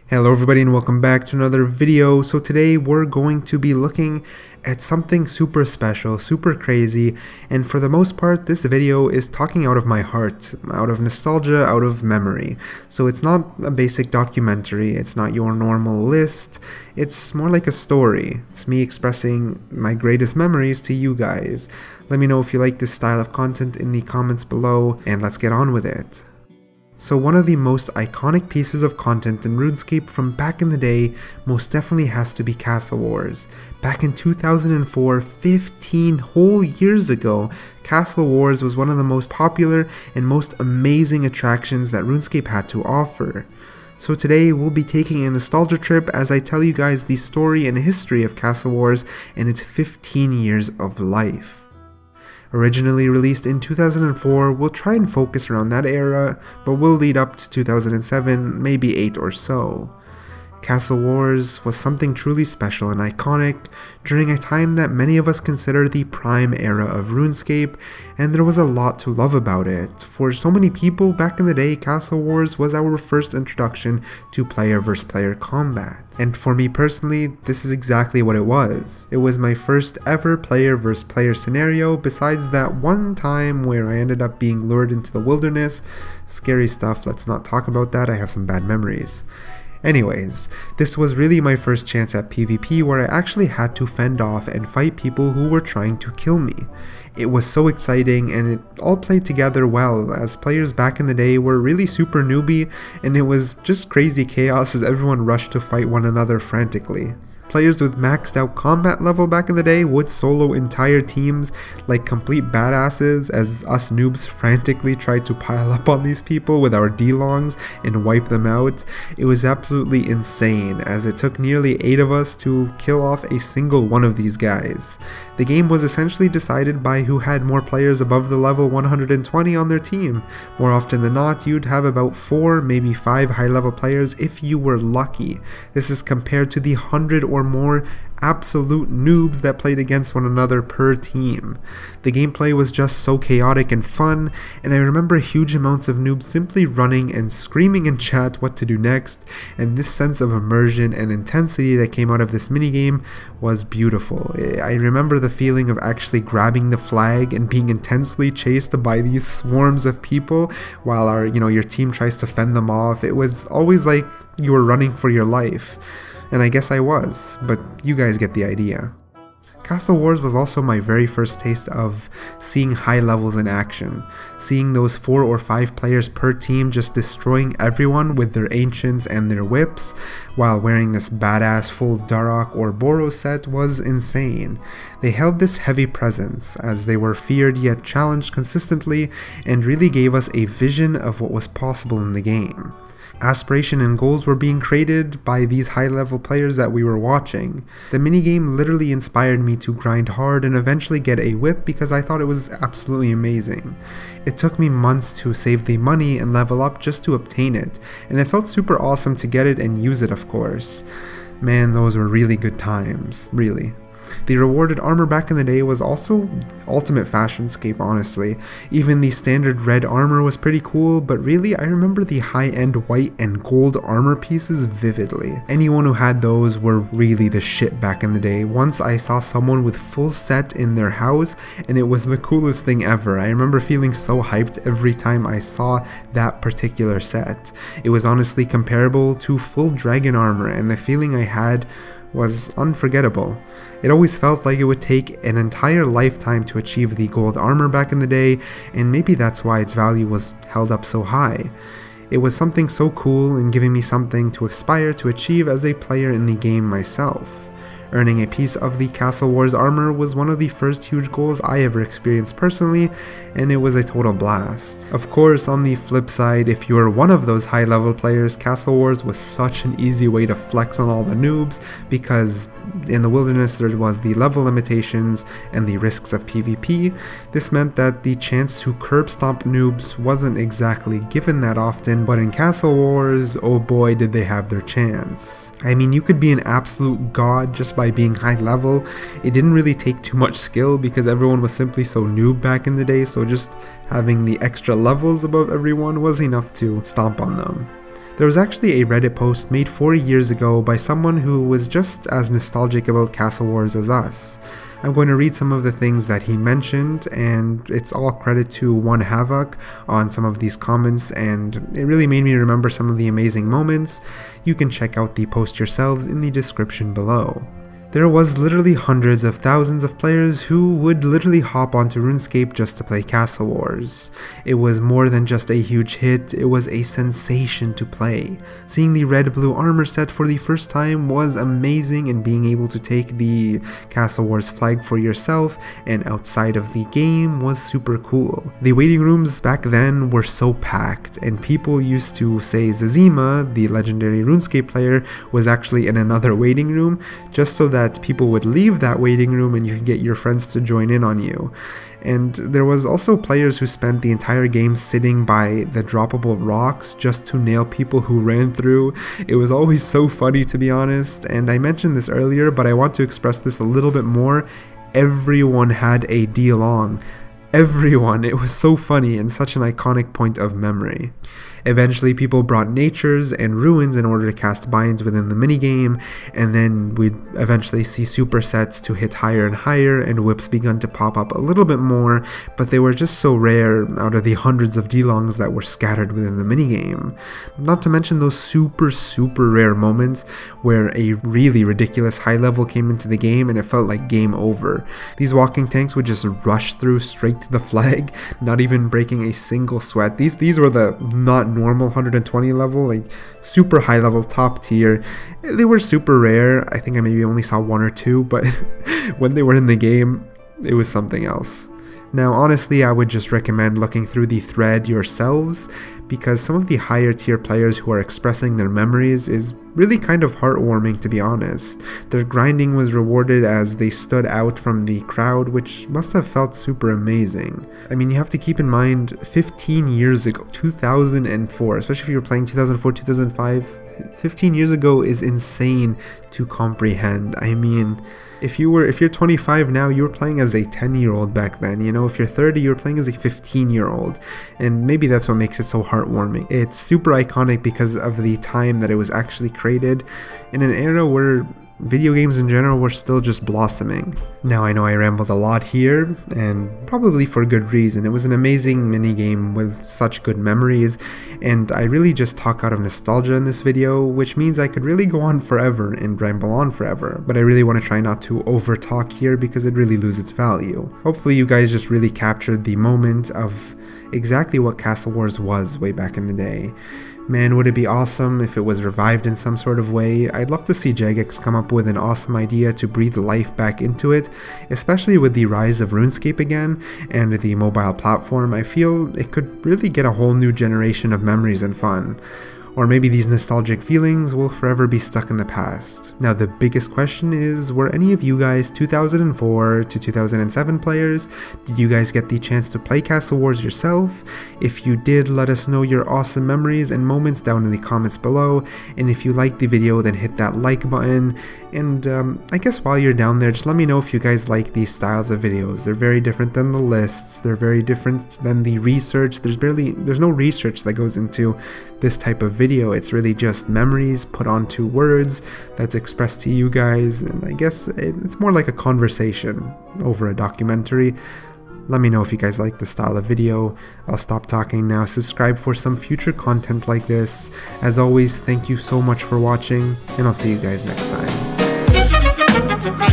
Hello everybody and welcome back to another video. So today we're going to be looking at something super special, super crazy, and for the most part this video is talking out of my heart, out of nostalgia, out of memory. So it's not a basic documentary, it's not your normal list, it's more like a story. It's me expressing my greatest memories to you guys. Let me know if you like this style of content in the comments below, and let's get on with it. So one of the most iconic pieces of content in Runescape from back in the day most definitely has to be Castle Wars. Back in 2004, 15 whole years ago, Castle Wars was one of the most popular and most amazing attractions that Runescape had to offer. So today we'll be taking a nostalgia trip as I tell you guys the story and history of Castle Wars and its 15 years of life. Originally released in 2004, we'll try and focus around that era, but we'll lead up to 2007, maybe 8 or so. Castle Wars was something truly special and iconic during a time that many of us consider the prime era of RuneScape, and there was a lot to love about it. For so many people back in the day, Castle Wars was our first introduction to player versus player combat. And for me personally, this is exactly what it was. It was my first ever player versus player scenario, besides that one time where I ended up being lured into the wilderness. Scary stuff, let's not talk about that, I have some bad memories. Anyways, this was really my first chance at PvP where I actually had to fend off and fight people who were trying to kill me. It was so exciting and it all played together well, as players back in the day were really super newbie and it was just crazy chaos as everyone rushed to fight one another frantically. Players with maxed out combat level back in the day would solo entire teams like complete badasses, as us noobs frantically tried to pile up on these people with our D-longs and wipe them out. It was absolutely insane, as it took nearly 8 of us to kill off a single one of these guys. The game was essentially decided by who had more players above the level 120 on their team. More often than not, you'd have about 4, maybe 5 high level players if you were lucky. This is compared to the 100 or more absolute noobs that played against one another per team. The gameplay was just so chaotic and fun, and I remember huge amounts of noobs simply running and screaming in chat what to do next, and this sense of immersion and intensity that came out of this minigame was beautiful. I remember the feeling of actually grabbing the flag and being intensely chased by these swarms of people while your team tries to fend them off. It was always like you were running for your life. And I guess I was, but you guys get the idea. Castle Wars was also my very first taste of seeing high levels in action, seeing those 4 or 5 players per team just destroying everyone with their ancients and their whips, while wearing this badass full Darok or Boros set was insane. They held this heavy presence, as they were feared yet challenged consistently, and really gave us a vision of what was possible in the game. Aspiration and goals were being created by these high level players that we were watching. The minigame literally inspired me to grind hard and eventually get a whip because I thought it was absolutely amazing. It took me months to save the money and level up just to obtain it, and it felt super awesome to get it and use it, of course. Man, those were really good times, really. The rewarded armor back in the day was also ultimate fashionscape, honestly. Even the standard red armor was pretty cool, but really I remember the high-end white and gold armor pieces vividly. Anyone who had those were really the shit back in the day. Once I saw someone with full set in their house and it was the coolest thing ever. I remember feeling so hyped every time I saw that particular set. It was honestly comparable to full dragon armor, and the feeling I had was unforgettable. It always felt like it would take an entire lifetime to achieve the gold armor back in the day, and maybe that's why its value was held up so high. It was something so cool and giving me something to aspire to achieve as a player in the game myself. Earning a piece of the Castle Wars armor was one of the first huge goals I ever experienced personally, and it was a total blast. Of course, on the flip side, if you were one of those high level players, Castle Wars was such an easy way to flex on all the noobs, because in the wilderness there was the level limitations and the risks of PvP. This meant that the chance to curb stomp noobs wasn't exactly given that often, but in Castle Wars, oh boy did they have their chance. I mean, you could be an absolute god just by being high level. It didn't really take too much skill because everyone was simply so noob back in the day, so just having the extra levels above everyone was enough to stomp on them. There was actually a Reddit post made 4 years ago by someone who was just as nostalgic about Castle Wars as us. I'm going to read some of the things that he mentioned, and it's all credit to One Havoc on some of these comments, and it really made me remember some of the amazing moments. You can check out the post yourselves in the description below. There was literally hundreds of thousands of players who would literally hop onto Runescape just to play Castle Wars. It was more than just a huge hit, it was a sensation to play. Seeing the red-blue armor set for the first time was amazing, and being able to take the Castle Wars flag for yourself and outside of the game was super cool. The waiting rooms back then were so packed, and people used to say Zazima, the legendary Runescape player, was actually in another waiting room, just so that people would leave that waiting room and you could get your friends to join in on you. And there was also players who spent the entire game sitting by the droppable rocks just to nail people who ran through. It was always so funny, to be honest, and I mentioned this earlier, but I want to express this a little bit more. Everyone had a D-Long. Everyone. It was so funny and such an iconic point of memory. Eventually people brought natures and ruins in order to cast binds within the minigame, and then we'd eventually see supersets to hit higher and higher, and whips begun to pop up a little bit more, but they were just so rare out of the hundreds of D-Longs that were scattered within the minigame. Not to mention those super rare moments where a really ridiculous high level came into the game and it felt like game over. These walking tanks would just rush through straight to the flag, not even breaking a single sweat. These were the not normal 120 level, like super high level, top tier. They were super rare. I think I maybe only saw 1 or 2, but when they were in the game, it was something else. Now honestly, I would just recommend looking through the thread yourselves, because some of the higher tier players who are expressing their memories is really kind of heartwarming, to be honest. Their grinding was rewarded as they stood out from the crowd, which must have felt super amazing. I mean, you have to keep in mind 15 years ago, 2004, especially if you were playing 2004, 2005, 15 years ago is insane to comprehend. I mean, if you're 25 now, you were playing as a 10-year-old back then. You know, if you're 30, you were playing as a 15-year-old, and maybe that's what makes it so heartwarming. It's super iconic because of the time that it was actually created, in an era where video games in general were still just blossoming. Now I know I rambled a lot here, and probably for good reason. It was an amazing minigame with such good memories, and I really just talk out of nostalgia in this video, which means I could really go on forever and ramble on forever, but I really want to try not to over talk here because it really loses its value. Hopefully you guys just really captured the moment of exactly what Castle Wars was way back in the day. Man, would it be awesome if it was revived in some sort of way. I'd love to see Jagex come up with an awesome idea to breathe life back into it, especially with the rise of RuneScape again and the mobile platform. I feel it could really get a whole new generation of memories and fun. Or maybe these nostalgic feelings will forever be stuck in the past. Now the biggest question is, were any of you guys 2004 to 2007 players? Did you guys get the chance to play Castle Wars yourself? If you did, let us know your awesome memories and moments down in the comments below, and if you liked the video, then hit that like button. And I guess while you're down there, just let me know if you guys like these styles of videos. They're very different than the lists, they're very different than the research. There's no research that goes into this type of video. It's really just memories put onto words that's expressed to you guys, and I guess it's more like a conversation over a documentary. Let me know if you guys like this style of video. I'll stop talking now. Subscribe for some future content like this. As always, thank you so much for watching, and I'll see you guys next time.